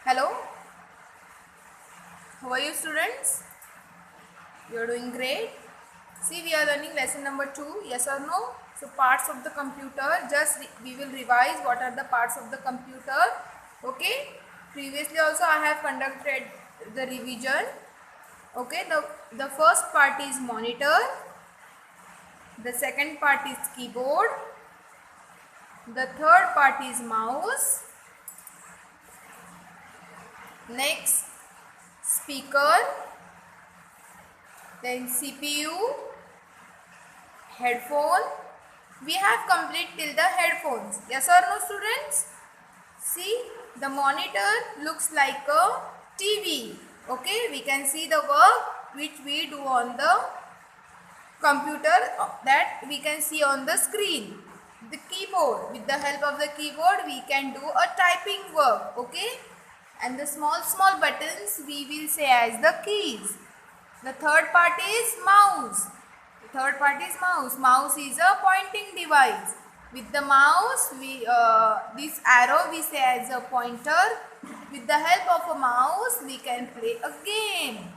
Hello, how are you students? You are doing great. See, we are learning lesson number 2, yes or no? So parts of the computer, we will revise what are the parts of the computer. Okay, previously also I have conducted the revision. Okay, the first part is monitor, the second part is keyboard, the third part is mouse, next speaker, then CPU, headphone. We have complete till the headphones. Yes or no, students? See, the monitor looks like a TV. Okay, we can see the work which we do on the computer, that we can see on the screen. The keyboard, with the help of the keyboard we can do a typing work. Okay, and the small buttons we will say as the keys. The third part is mouse. The third part is mouse. Mouse is a pointing device. With the mouse, this arrow we say as a pointer. With the help of a mouse, we can play a game.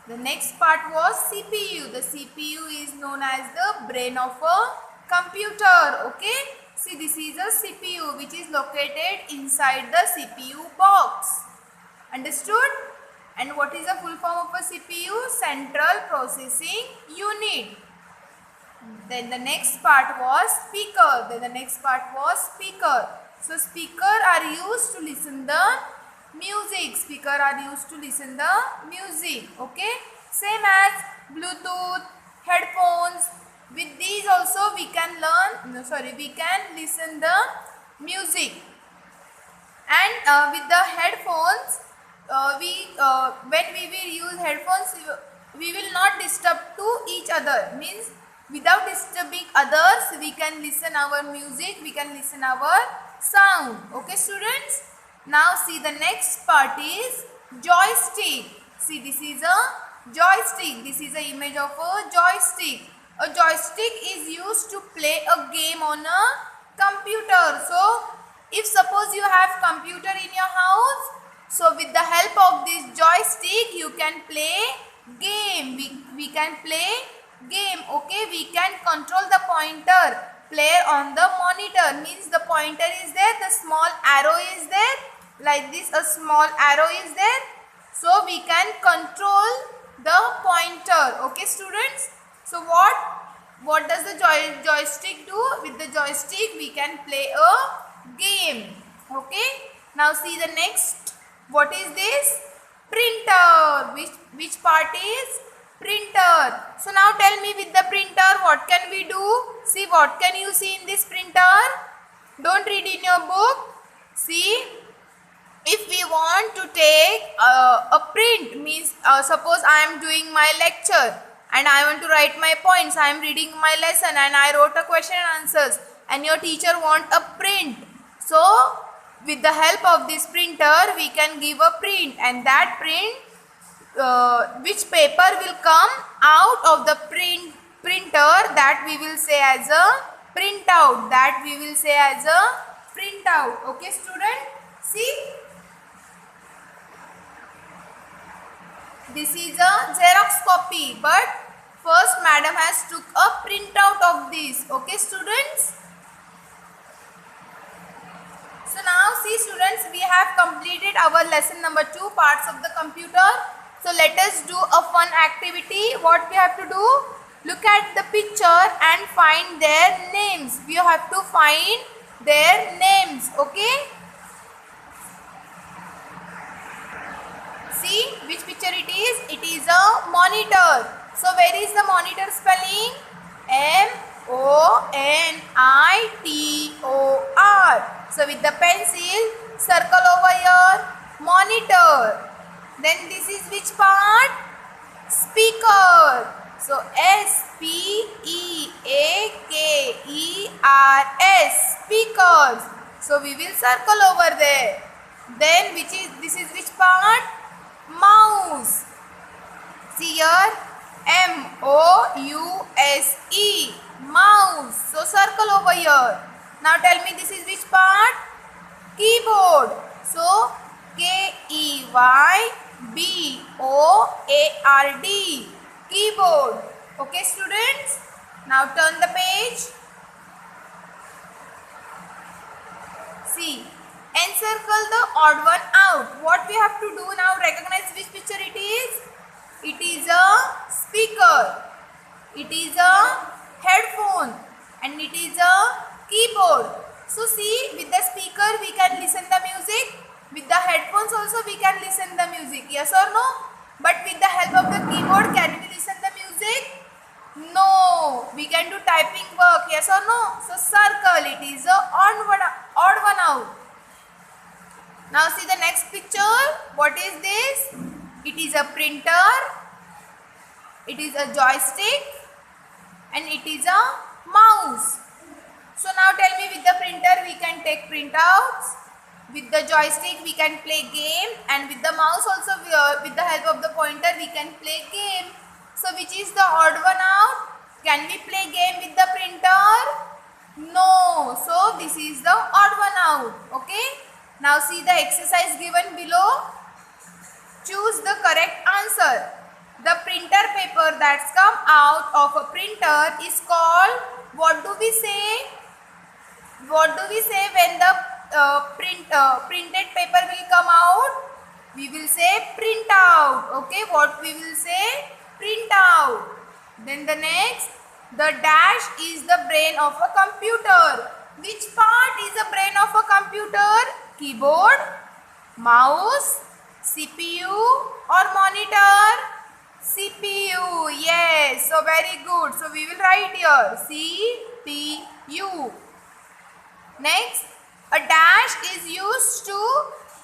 The next part was CPU. The CPU is known as the brain of a computer. Okay. See, this is a CPU which is located inside the CPU box. Understood? And what is the full form of a CPU? Central Processing Unit. Then the next part was speaker. So speaker are used to listen the music. Okay. Same as Bluetooth, headphones. With these also we can listen the music. And with the headphones, when we will use headphones, we will not disturb to each other. Means without disturbing others, we can listen our music, we can listen our sound. Okay, students. Now see, the next part is joystick. See, this is a joystick. This is the image of a joystick. A joystick is used to play a game on a computer. So if suppose you have computer in your house, so with the help of this joystick you can play game. We can play game. Okay, we can control the pointer player on the monitor. Means the pointer is there, the small arrow is there, like this a small arrow is there. So we can control the pointer. Okay, students. So what does the joystick do? With the joystick we can play a game. Okay. Now see the next. What is this? Printer. Which part is printer? So now tell me, with the printer what can we do? See, what can you see in this printer? Don't read in your book. See, if we want to take a print, means suppose I am doing my lecture and I want to write my points. I am reading my lesson and I wrote a question and answers, and your teacher want a print. So with the help of this printer we can give a print, and that print, which paper will come out of the printer, that we will say as a printout. Okay, student. See, this is a Xerox copy, but first madam has took a printout of this. Okay, students. So now see, students, we have completed our lesson number 2, parts of the computer. So let us do a fun activity. What we have to do? Look at the picture and find their names. We have to find their names. Okay. See which picture it is? It is a monitor. So where is the monitor spelling? M-O-N-I-T-O-R. So with the pencil, circle over here, monitor. Then this is which part? Speaker. So S-P-E-A-K-E-R-S, speakers. So we will circle over there. Then this is which part? Mouse. See here, M-O-U-S-E, mouse. So circle over here. Now tell me, this is which part? Keyboard. So Keyboard. Keyboard. Okay, students. Now turn the page. See, encircle the odd one out. What we have to do now? Recognize which picture it is. It is a speaker. It is a headphone. And it is a keyboard. So see, with the speaker we can listen the music. With the headphones also we can listen the music. Yes or no? But with the help of the keyboard, can we listen the music? No. We can do typing work. Yes or no? So circle. It is a odd one out. Now see the next picture. What is this? It is a printer. It is a joystick. And it is a mouse. So now tell me, with the printer we can take printouts. With the joystick we can play game, and with the mouse also with the help of the pointer we can play game. So which is the odd one out? Can we play game with the printer? No. So this is the odd one out. Okay. Now see the exercise given below. Choose the correct answer. The printer paper that's come out of a printer is called, what do we say? What do we say when the printed paper will come out? We will say printout. Okay, what we will say? Printout. Then the next, the dash is the brain of a computer. Which part is the brain of a computer? Keyboard, mouse, CPU or monitor? CPU. Yes, so very good. So we will write here CPU. Next, a dash is used to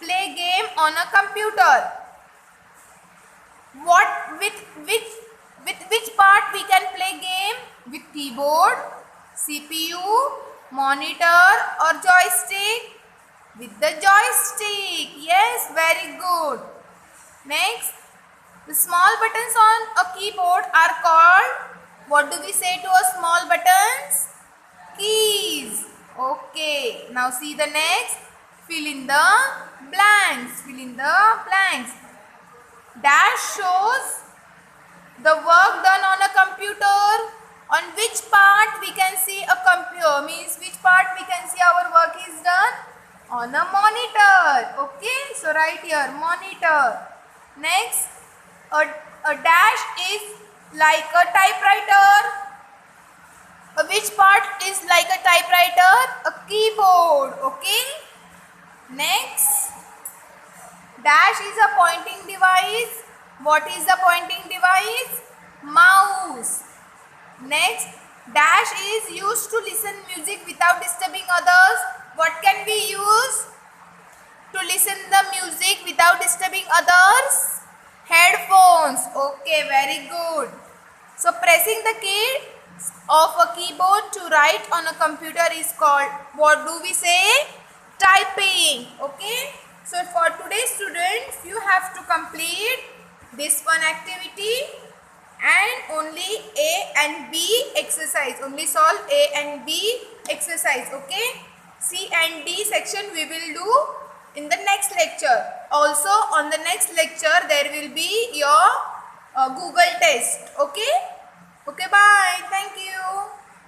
play game on a computer. With which part we can play game? With keyboard, CPU, monitor or joystick? With the joystick. Yes, very good. Next, the small buttons on a keyboard are called, what do we say to a small buttons? Keys. Okay, now see the next. Fill in the blanks. Fill in the blanks. Dash shows the work done on a computer. On which part we can see a computer, means which part we can see our work is done? On a monitor. Okay, so write here monitor. Next, a dash is like a typewriter. Which part is like a typewriter? A keyboard. Okay. Next, dash is a pointing device. What is the pointing device? Mouse. Next, dash is used to listen music without disturbing others. What can we use to listen the music without disturbing others? Headphones. Okay, very good. So pressing the key of a keyboard to write on a computer is called, what do we say? Typing. Okay. So for today's students, you have to complete this one activity and only A and B exercise. Only solve A and B exercise. Okay. C and D section we will do in the next lecture. Also on the next lecture there will be your Google test. Okay. Okay, bye. Thank you.